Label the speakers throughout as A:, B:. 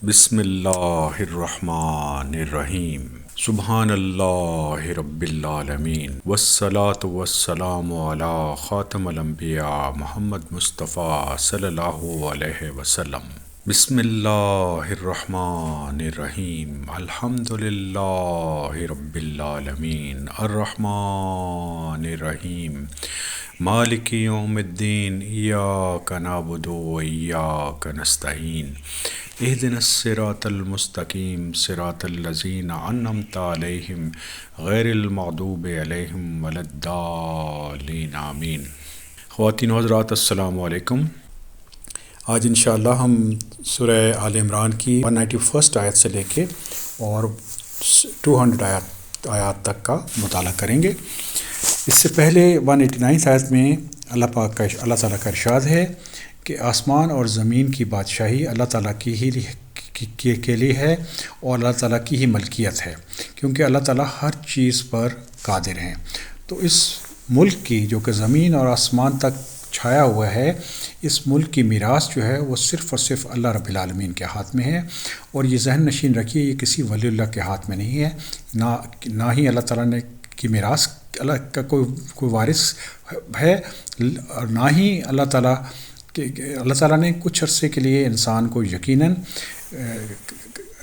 A: بسم اللہ الرحمن الرحیم سبحان اللہ رب العالمین والصلاة والسلام علی خاتم الانبیاء محمد مصطفیٰ صلی اللہ علیہ وسلم۔ بسم اللہ الرحمن الرحیم الحمد للہ رب العالمین الرحمن الرحیم مالک یوم الدین ایاک نعبد و ایاک نستعین اہدنا الصراط المستقیم صراط الذین انعمت علیہم غیر المغضوب علیہم ولا الضالین آمین۔ خواتین و حضرات السلام علیکم۔ آج انشاءاللہ ہم سورہ آل عمران کی 191 آیت سے لے کے اور 200 آیات تک کا مطالعہ کریں گے۔ اس سے پہلے 189 آیت میں اللہ تعالیٰ کا ارشاد ہے کہ آسمان اور زمین کی بادشاہی اللہ تعالیٰ کے لیے ہے اور اللہ تعالیٰ کی ہی ملکیت ہے، کیونکہ اللہ تعالیٰ ہر چیز پر قادر ہیں۔ تو اس ملک کی جو کہ زمین اور آسمان تک چھایا ہوا ہے، اس ملک کی میراث جو ہے وہ صرف اور صرف اللہ رب العالمین کے ہاتھ میں ہے، اور یہ ذہن نشین رکھیے یہ کسی ولی اللہ کے ہاتھ میں نہیں ہے، نہ ہی اللہ تعالیٰ نے کی میراث اللہ کا کوئی وارث ہے، اور نہ ہی اللہ تعالیٰ نے کچھ عرصے کے لیے انسان کو یقیناً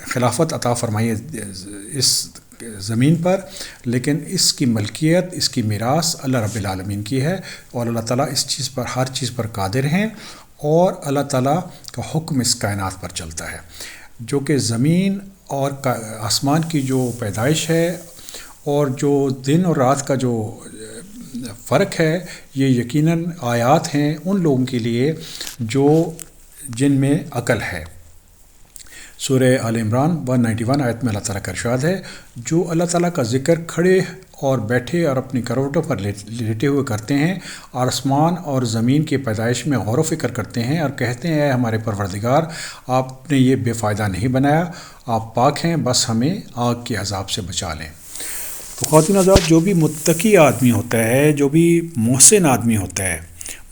A: خلافت عطا فرمائی ہے اس زمین پر، لیکن اس کی ملکیت، اس کی میراث اللہ رب العالمین کی ہے، اور اللہ تعالیٰ اس چیز پر ہر چیز پر قادر ہیں، اور اللہ تعالیٰ کا حکم اس کائنات پر چلتا ہے۔ جو کہ زمین اور آسمان کی جو پیدائش ہے اور جو دن اور رات کا جو فرق ہے، یہ یقیناً آیات ہیں ان لوگوں کے لیے جن میں عقل ہے۔ سورہ آل عمران 191 آیت میں اللہ تعالیٰ کا ارشاد ہے، جو اللہ تعالیٰ کا ذکر کھڑے اور بیٹھے اور اپنی کروٹوں پر لیٹے ہوئے کرتے ہیں، اور آسمان اور زمین کی پیدائش میں غور و فکر کرتے ہیں اور کہتے ہیں اے ہمارے پروردگار، آپ نے یہ بے فائدہ نہیں بنایا، آپ پاک ہیں، بس ہمیں آگ کے عذاب سے بچا لیں۔ تو خواتین حضرات، جو بھی متقی آدمی ہوتا ہے، جو بھی محسن آدمی ہوتا ہے،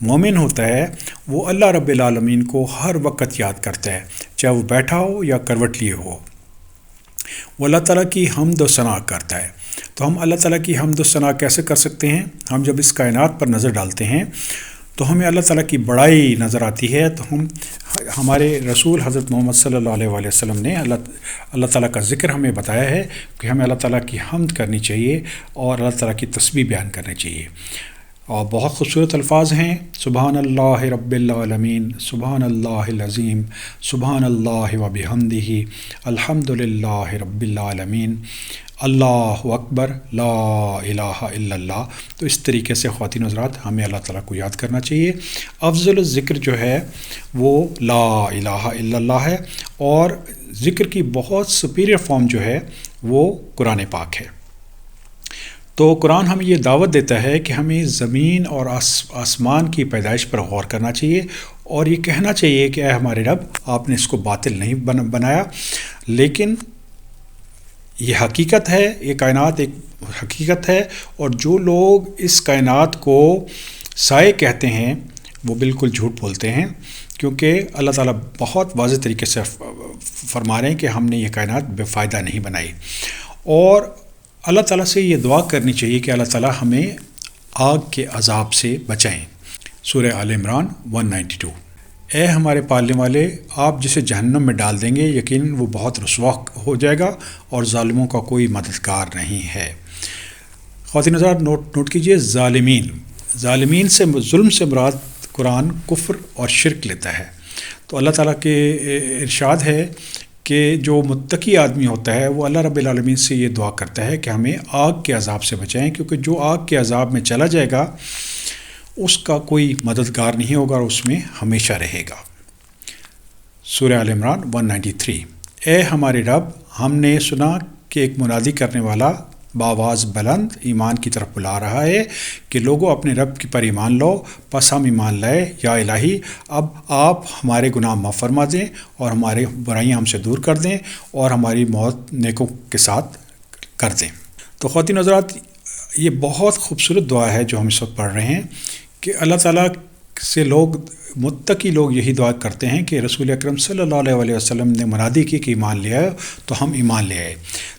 A: مومن ہوتا ہے، وہ اللہ رب العالمین کو ہر وقت یاد کرتا ہے، چاہے وہ بیٹھا ہو یا کروٹ لیے ہو، وہ اللہ تعالیٰ کی حمد و ثنا کرتا ہے۔ تو ہم اللہ تعالیٰ کی حمد و ثنا کیسے کر سکتے ہیں؟ ہم جب اس کائنات پر نظر ڈالتے ہیں تو ہمیں اللہ تعالیٰ کی بڑائی نظر آتی ہے، تو ہمارے رسول حضرت محمد صلی اللہ علیہ وسلم نے اللہ تعالیٰ کا ذکر ہمیں بتایا ہے کہ ہمیں اللہ تعالیٰ کی حمد کرنی چاہیے اور اللہ تعالیٰ کی تسبیح بیان کرنی چاہیے، اور بہت خوبصورت الفاظ ہیں، سبحان اللہ رب العالمین، سبحان اللہ العظیم، سبحان اللہ و بحمدہ، الحمد للہ رب العالمین، اللہ اکبر، لا الہ الا اللہ۔ تو اس طریقے سے خواتین حضرات ہمیں اللہ تعالیٰ کو یاد کرنا چاہیے۔ افضل الذکر جو ہے وہ لا الہ الا اللہ ہے، اور ذکر کی بہت سپیریئر فارم جو ہے وہ قرآن پاک ہے۔ تو قرآن ہمیں یہ دعوت دیتا ہے کہ ہمیں زمین اور آسمان کی پیدائش پر غور کرنا چاہیے، اور یہ کہنا چاہیے کہ اے ہمارے رب، آپ نے اس کو باطل نہیں بنایا، لیکن یہ حقیقت ہے، یہ کائنات ایک حقیقت ہے، اور جو لوگ اس کائنات کو سائے کہتے ہیں وہ بالکل جھوٹ بولتے ہیں، کیونکہ اللہ تعالیٰ بہت واضح طریقے سے فرما رہے ہیں کہ ہم نے یہ کائنات بے فائدہ نہیں بنائی، اور اللہ تعالیٰ سے یہ دعا کرنی چاہیے کہ اللہ تعالیٰ ہمیں آگ کے عذاب سے بچائیں۔ سورہ آل عمران 192۔ اے ہمارے پالنے والے، آپ جسے جہنم میں ڈال دیں گے، یقیناً وہ بہت رسوا ہو جائے گا اور ظالموں کا کوئی مددگار نہیں ہے۔ خواتین حضرات نوٹ کیجئے، ظالمین سے ظلم سے مراد قرآن کفر اور شرک لیتا ہے۔ تو اللہ تعالیٰ کے ارشاد ہے کہ جو متقی آدمی ہوتا ہے وہ اللہ رب العالمین سے یہ دعا کرتا ہے کہ ہمیں آگ کے عذاب سے بچائیں، کیونکہ جو آگ کے عذاب میں چلا جائے گا اس کا کوئی مددگار نہیں ہوگا اور اس میں ہمیشہ رہے گا۔ سورہ آل عمران 193۔ اے ہمارے رب، ہم نے سنا کہ ایک منادی کرنے والا بآواز بلند ایمان کی طرف بلا رہا ہے کہ لوگوں اپنے رب پر ایمان لو، پس ہم ایمان لائے، یا الہی اب آپ ہمارے گناہ معاف فرما دیں اور ہمارے برائیاں ہم سے دور کر دیں اور ہماری موت نیکوں کے ساتھ کر دیں۔ تو خواتین حضرات، یہ بہت خوبصورت دعا ہے جو ہم اس وقت پڑھ رہے ہیں کہ اللہ تعالیٰ سے لوگ متقی لوگ یہی دعا کرتے ہیں کہ رسول اکرم صلی اللہ علیہ وسلم نے منادی کی کہ ایمان لے آئے، تو ہم ایمان لے آئے۔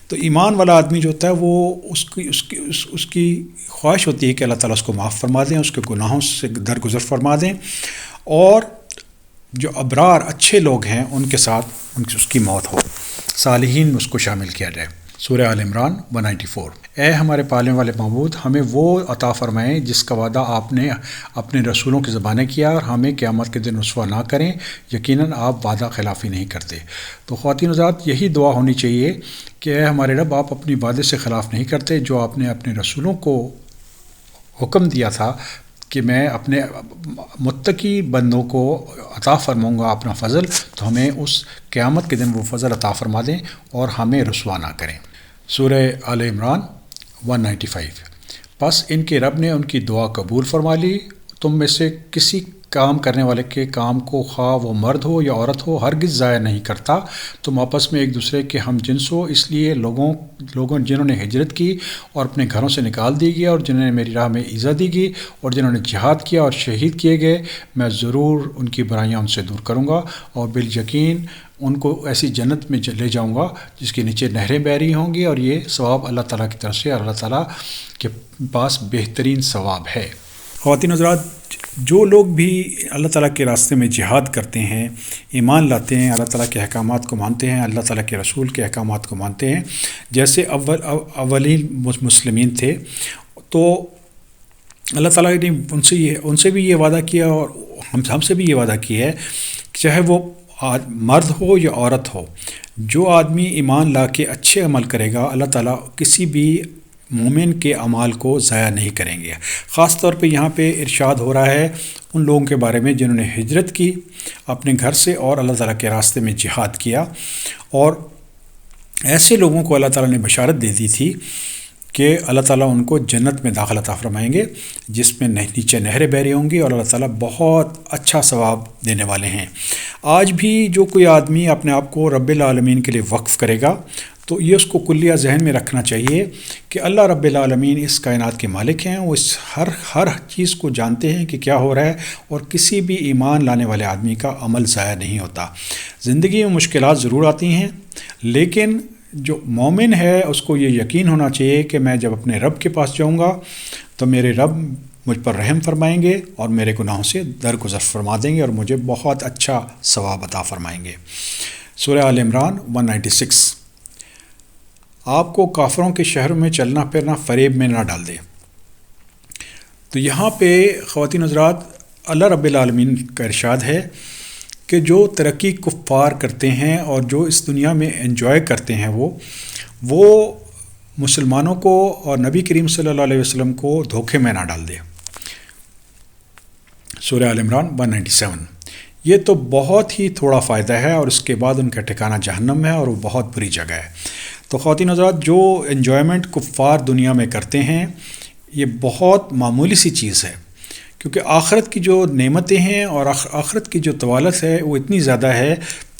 A: تو ایمان والا آدمی جو ہوتا ہے وہ اس کی خواہش ہوتی ہے کہ اللہ تعالیٰ اس کو معاف فرما دیں، اس کے گناہوں سے درگزر فرما دیں، اور جو ابرار اچھے لوگ ہیں ان کے ساتھ اس کی موت ہو، صالحین میں اس کو شامل کیا جائے۔ سورہ آل عمران 194۔ اے ہمارے پالنے والے معبود، ہمیں وہ عطا فرمائیں جس کا وعدہ آپ نے اپنے رسولوں کی زبانیں کیا، اور ہمیں قیامت کے دن رسوا نہ کریں، یقیناً آپ وعدہ خلافی نہیں کرتے۔ تو خواتین و حضرات، یہی دعا ہونی چاہیے کہ اے ہمارے رب، آپ اپنی وعدے سے خلاف نہیں کرتے، جو آپ نے اپنے رسولوں کو حکم دیا تھا کہ میں اپنے متقی بندوں کو عطا فرماؤں گا اپنا فضل، تو ہمیں اس قیامت کے دن وہ فضل عطا فرما دیں اور ہمیں رسوا نہ کریں۔ سورہ آل عمران 195۔ پس ان کے رب نے ان کی دعا قبول فرما لی، تم میں سے کسی کام کرنے والے کے کام کو، خواہ وہ مرد ہو یا عورت ہو، ہرگز ضائع نہیں کرتا۔ تم آپس میں ایک دوسرے کے ہم جنس ہو، اس لیے لوگوں جنہوں نے ہجرت کی اور اپنے گھروں سے نکال دی گیا، اور جنہوں نے میری راہ میں ایذا دی گئی، اور جنہوں نے جہاد کیا اور شہید کیے گئے، میں ضرور ان کی برائیاں ان سے دور کروں گا، اور بالیقین ان کو ایسی جنت میں لے جاؤں گا جس کے نیچے نہریں بہہ رہی ہوں گی، اور یہ ثواب اللہ تعالیٰ کی طرف سے، اور اللہ تعالیٰ کے پاس بہترین ثواب ہے۔ خواتین حضرات، جو لوگ بھی اللہ تعالیٰ کے راستے میں جہاد کرتے ہیں، ایمان لاتے ہیں، اللہ تعالیٰ کے احکامات کو مانتے ہیں، اللہ تعالیٰ کے رسول کے احکامات کو مانتے ہیں، جیسے اولین مسلمین تھے، تو اللہ تعالیٰ نے ان سے بھی یہ وعدہ کیا، اور ہم سے بھی یہ وعدہ کیا ہے، چاہے وہ مرد ہو یا عورت ہو، جو آدمی ایمان لا کے اچھے عمل کرے گا، اللہ تعالیٰ کسی بھی مومن کے اعمال کو ضائع نہیں کریں گے۔ خاص طور پہ یہاں پہ ارشاد ہو رہا ہے ان لوگوں کے بارے میں جنہوں نے ہجرت کی اپنے گھر سے اور اللہ تعالیٰ کے راستے میں جہاد کیا، اور ایسے لوگوں کو اللہ تعالیٰ نے بشارت دے دی تھی کہ اللہ تعالیٰ ان کو جنت میں داخل عطا فرمائیں گے، جس میں نیچے نہریں بہہ رہی ہوں گی، اور اللہ تعالیٰ بہت اچھا ثواب دینے والے ہیں۔ آج بھی جو کوئی آدمی اپنے آپ کو رب العالمین کے لیے وقف کرے گا، تو یہ اس کو کلیہ ذہن میں رکھنا چاہیے کہ اللہ رب العالمین اس کائنات کے مالک ہیں، وہ اس ہر چیز کو جانتے ہیں کہ کیا ہو رہا ہے، اور کسی بھی ایمان لانے والے آدمی کا عمل ضائع نہیں ہوتا۔ زندگی میں مشکلات ضرور آتی ہیں، لیکن جو مومن ہے اس کو یہ یقین ہونا چاہیے کہ میں جب اپنے رب کے پاس جاؤں گا تو میرے رب مجھ پر رحم فرمائیں گے اور میرے گناہوں سے درگزر فرما دیں گے، اور مجھے بہت اچھا ثواب عطا فرمائیں گے۔ سورہ آل عمران 196۔ آپ کو کافروں کے شہروں میں چلنا پھرنا فریب میں نہ ڈال دے۔ تو یہاں پہ خواتین حضرات، اللہ رب العالمین کا ارشاد ہے کہ جو ترقی کفار کرتے ہیں اور جو اس دنیا میں انجوائے کرتے ہیں، وہ مسلمانوں کو اور نبی کریم صلی اللہ علیہ وسلم کو دھوکے میں نہ ڈال دے۔ سورہ آل عمران 197۔ یہ تو بہت ہی تھوڑا فائدہ ہے، اور اس کے بعد ان کا ٹھکانہ جہنم ہے، اور وہ بہت بری جگہ ہے۔ تو خواتین حضرات، جو انجوائمنٹ کفار دنیا میں کرتے ہیں، یہ بہت معمولی سی چیز ہے، کیونکہ آخرت کی جو نعمتیں ہیں اور آخرت کی جو طوالت ہے وہ اتنی زیادہ ہے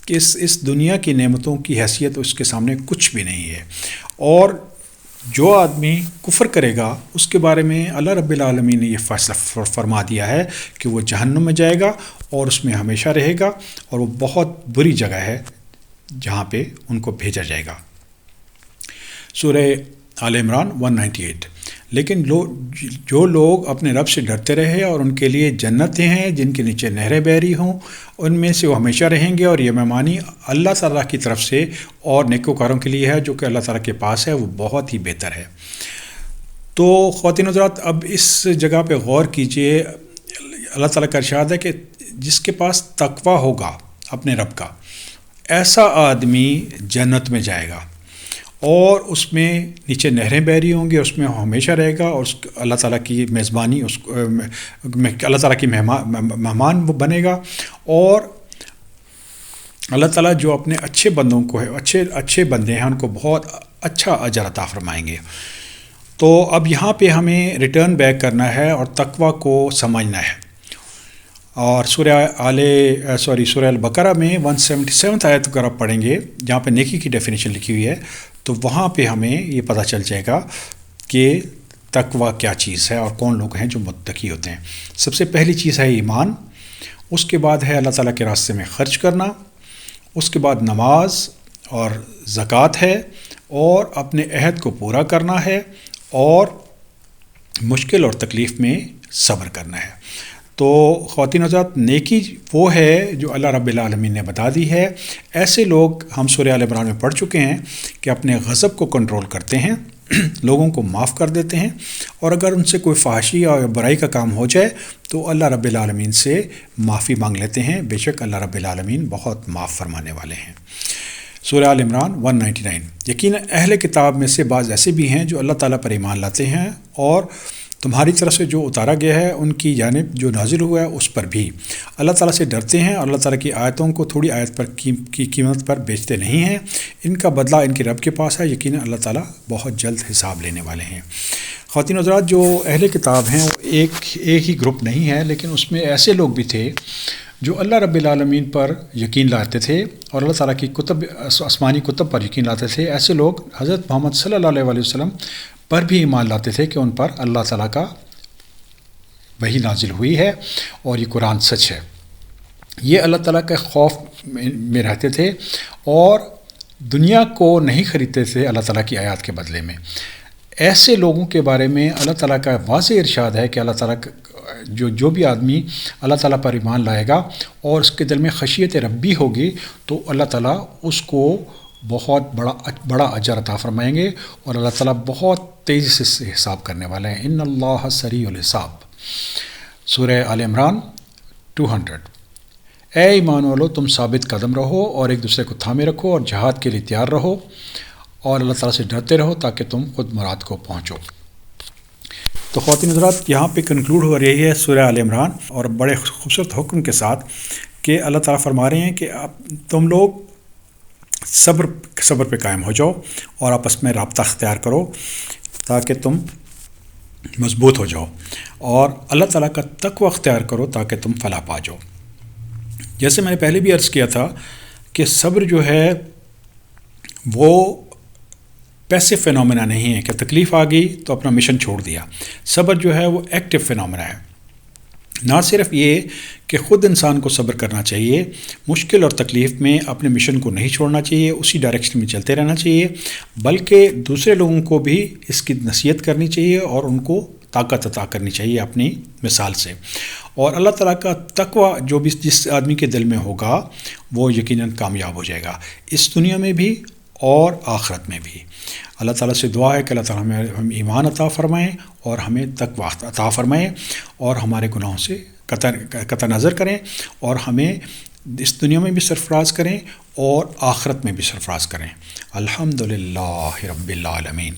A: کہ اس دنیا کی نعمتوں کی حیثیت اس کے سامنے کچھ بھی نہیں ہے۔ اور جو آدمی کفر کرے گا اس کے بارے میں اللہ رب العالمین نے یہ فیصلہ فرما دیا ہے کہ وہ جہنم میں جائے گا اور اس میں ہمیشہ رہے گا، اور وہ بہت بری جگہ ہے جہاں پہ ان کو بھیجا جائے گا۔ سورہ آل عمران 198۔ لیکن جو لوگ اپنے رب سے ڈرتے رہے اور ان کے لیے جنتیں ہیں جن کے نیچے نہریں بہہ رہی ہوں، ان میں سے وہ ہمیشہ رہیں گے، اور یہ مہمانی اللہ تعالیٰ کی طرف سے اور نیکوکاروں کے لیے ہے، جو کہ اللہ تعالیٰ کے پاس ہے، وہ بہت ہی بہتر ہے۔ تو خواتین حضرات، اب اس جگہ پہ غور کیجئے، اللہ تعالیٰ کا ارشاد ہے کہ جس کے پاس تقویٰ ہوگا اپنے رب کا، ایسا آدمی جنت میں جائے گا، اور اس میں نیچے نہریں بہہ رہی ہوں گی، اور اس میں ہمیشہ رہے گا، اور اللہ تعالیٰ کی میزبانی اللہ تعالیٰ کی مہمان وہ بنے گا، اور اللہ تعالیٰ جو اپنے اچھے بندوں کو ہے، اچھے بندے ہیں، ان کو بہت اچھا اجر عطا فرمائیں گے۔ تو اب یہاں پہ ہمیں ریٹرن بیک کرنا ہے اور تقویٰ کو سمجھنا ہے، اور سورہ البقرہ میں 177 آیت اگر آپ پڑھیں گے، جہاں پہ نیکی کی ڈیفینیشن لکھی ہوئی ہے، تو وہاں پہ ہمیں یہ پتہ چل جائے گا کہ تقوی کیا چیز ہے اور کون لوگ ہیں جو متقی ہوتے ہیں۔ سب سے پہلی چیز ہے ایمان، اس کے بعد ہے اللہ تعالیٰ کے راستے میں خرچ کرنا، اس کے بعد نماز اور زکوٰۃ ہے، اور اپنے عہد کو پورا کرنا ہے، اور مشکل اور تکلیف میں صبر کرنا ہے۔ تو خواتین حضرات، نیکی وہ ہے جو اللہ رب العالمین نے بتا دی ہے۔ ایسے لوگ ہم سورہ آل عمران میں پڑھ چکے ہیں کہ اپنے غضب کو کنٹرول کرتے ہیں، لوگوں کو معاف کر دیتے ہیں، اور اگر ان سے کوئی فحاشی یا برائی کا کام ہو جائے تو اللہ رب العالمین سے معافی مانگ لیتے ہیں۔ بے شک اللہ رب العالمین بہت معاف فرمانے والے ہیں۔ سورہ آل عمران 199۔ یقیناً اہل کتاب میں سے بعض ایسے بھی ہیں جو اللہ تعالیٰ پر ایمان لاتے ہیں، اور تمہاری طرف سے جو اتارا گیا ہے ان کی جانب جو نازل ہوا ہے اس پر بھی اللہ تعالیٰ سے ڈرتے ہیں، اور اللہ تعالیٰ کی آیتوں کو تھوڑی آیت پر کی قیمت پر بیچتے نہیں ہیں۔ ان کا بدلہ ان کے رب کے پاس ہے، یقیناً اللہ تعالیٰ بہت جلد حساب لینے والے ہیں۔ خواتین حضرات، جو اہل کتاب ہیں وہ ایک ہی گروپ نہیں ہے، لیکن اس میں ایسے لوگ بھی تھے جو اللہ رب العالمین پر یقین لاتے تھے اور اللہ تعالیٰ کی کتب، آسمانی کتب پر یقین لاتے تھے۔ ایسے لوگ حضرت محمد صلی اللہ علیہ وسلم پر بھی ایمان لاتے تھے کہ ان پر اللہ تعالیٰ کا وحی نازل ہوئی ہے اور یہ قرآن سچ ہے۔ یہ اللہ تعالیٰ کے خوف میں رہتے تھے اور دنیا کو نہیں خریدتے تھے اللہ تعالیٰ کی آیات کے بدلے میں۔ ایسے لوگوں کے بارے میں اللہ تعالیٰ کا واضح ارشاد ہے کہ اللہ تعالیٰ جو بھی آدمی اللہ تعالیٰ پر ایمان لائے گا اور اس کے دل میں خشیت ربی ہوگی تو اللہ تعالیٰ اس کو بہت بڑا اجر عطا فرمائیں گے، اور اللہ تعالیٰ بہت تیزی سے حساب کرنے والے ہیں۔ ان اللہ سریع الحساب۔ سورہ آل عمران 200۔ اے ایمان والو، تم ثابت قدم رہو اور ایک دوسرے کو تھامے رکھو اور جہاد کے لیے تیار رہو، اور اللہ تعالیٰ سے ڈرتے رہو تاکہ تم خود مراد کو پہنچو۔ تو خواتین حضرات، یہاں پہ کنکلوڈ ہو رہی ہے سورہ آل عمران، اور بڑے خوبصورت حکم کے ساتھ کہ اللہ تعالیٰ فرما رہے ہیں کہ تم لوگ صبر پہ قائم ہو جاؤ اور آپس میں رابطہ اختیار کرو تاکہ تم مضبوط ہو جاؤ، اور اللہ تعالیٰ کا تقوی اختیار کرو تاکہ تم فلاح پا جاؤ۔ جیسے میں نے پہلے بھی عرض کیا تھا کہ صبر جو ہے وہ پیسو فینومینا نہیں ہے کہ تکلیف آ گئی تو اپنا مشن چھوڑ دیا۔ صبر جو ہے وہ ایکٹیو فینومینا ہے۔ نہ صرف یہ کہ خود انسان کو صبر کرنا چاہیے، مشکل اور تکلیف میں اپنے مشن کو نہیں چھوڑنا چاہیے، اسی ڈائریکشن میں چلتے رہنا چاہیے، بلکہ دوسرے لوگوں کو بھی اس کی نصیحت کرنی چاہیے اور ان کو طاقت عطا کرنی چاہیے اپنی مثال سے۔ اور اللہ تعالیٰ کا تقوی جو بھی جس آدمی کے دل میں ہوگا وہ یقیناً کامیاب ہو جائے گا، اس دنیا میں بھی اور آخرت میں بھی۔ اللہ تعالیٰ سے دعا ہے کہ اللہ تعالیٰ ہمیں ایمان عطا فرمائیں اور ہمیں تقوی عطا فرمائیں، اور ہمارے گناہوں سے قطع نظر کریں، اور ہمیں اس دنیا میں بھی سرفراز کریں اور آخرت میں بھی سرفراز کریں۔ الحمدللہ رب العالمین۔